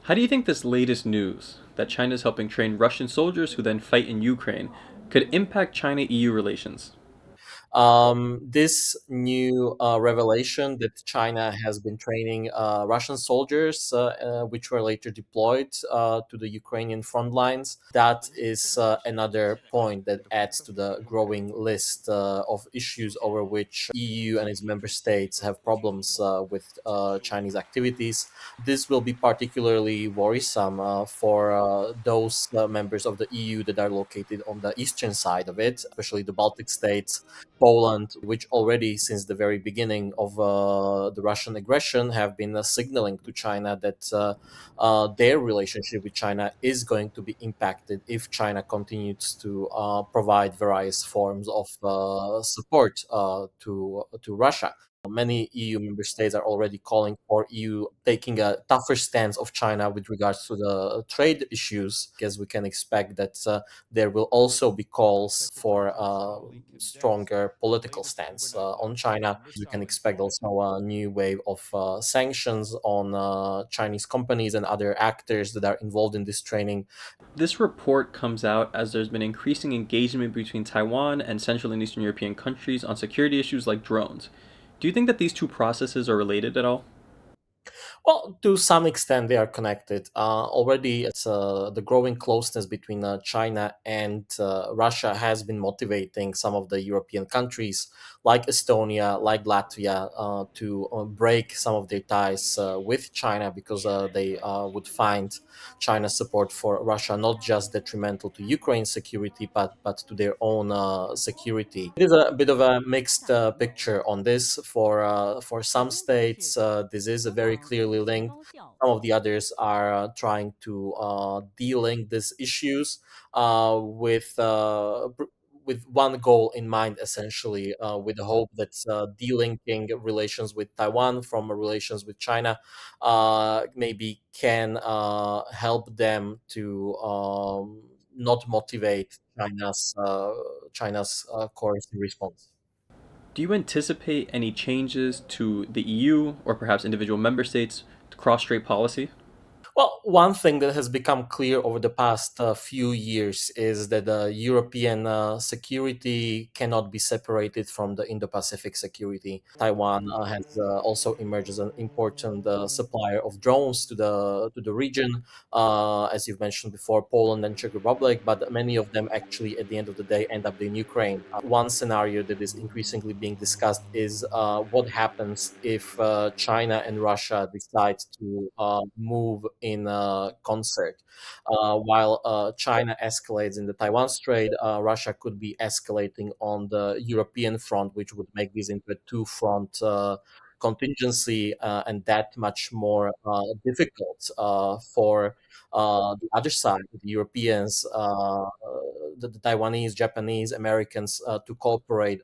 How do you think this latest news that China is helping train Russian soldiers who then fight in Ukraine could impact China EU relations? This new revelation that China has been training Russian soldiers, which were later deployed to the Ukrainian front lines, that is another point that adds to the growing list of issues over which EU and its member states have problems with Chinese activities. This will be particularly worrisome for those members of the EU that are located on the eastern side of it, especially the Baltic states, Poland, which already since the very beginning of the Russian aggression have been signaling to China that their relationship with China is going to be impacted if China continues to provide various forms of support to Russia. Many EU member states are already calling for EU taking a tougher stance of China with regards to the trade issues, as we can expect that there will also be calls for stronger political stance on China. We can expect also a new wave of sanctions on Chinese companies and other actors that are involved in this training. This report comes out as there's been increasing engagement between Taiwan and Central and Eastern European countries on security issues like drones. Do you think that these two processes are related at all? Well, to some extent, they are connected. Already, it's the growing closeness between China and Russia has been motivating some of the European countries, like Estonia, like Latvia, to break some of their ties with China because they would find China's support for Russia not just detrimental to Ukraine's security, but to their own security. It is a bit of a mixed picture on this. For some states, this is a very clearly linked. Some of the others are trying to de-link these issues with one goal in mind, essentially, with the hope that de-linking relations with Taiwan from relations with China maybe can help them to not motivate China's coercive response. Do you anticipate any changes to the EU or perhaps individual member states to cross-strait policy? Well, one thing that has become clear over the past few years is that European security cannot be separated from the Indo-Pacific security. Taiwan has also emerged as an important supplier of drones to the region, as you've mentioned before, Poland and Czech Republic. But many of them actually, at the end of the day, end up in Ukraine. One scenario that is increasingly being discussed is what happens if China and Russia decide to move in concert. While China escalates in the Taiwan Strait, Russia could be escalating on the European front, which would make this into a two-front contingency, and that much more difficult for the other side, the Europeans, the Taiwanese, Japanese, Americans, to cooperate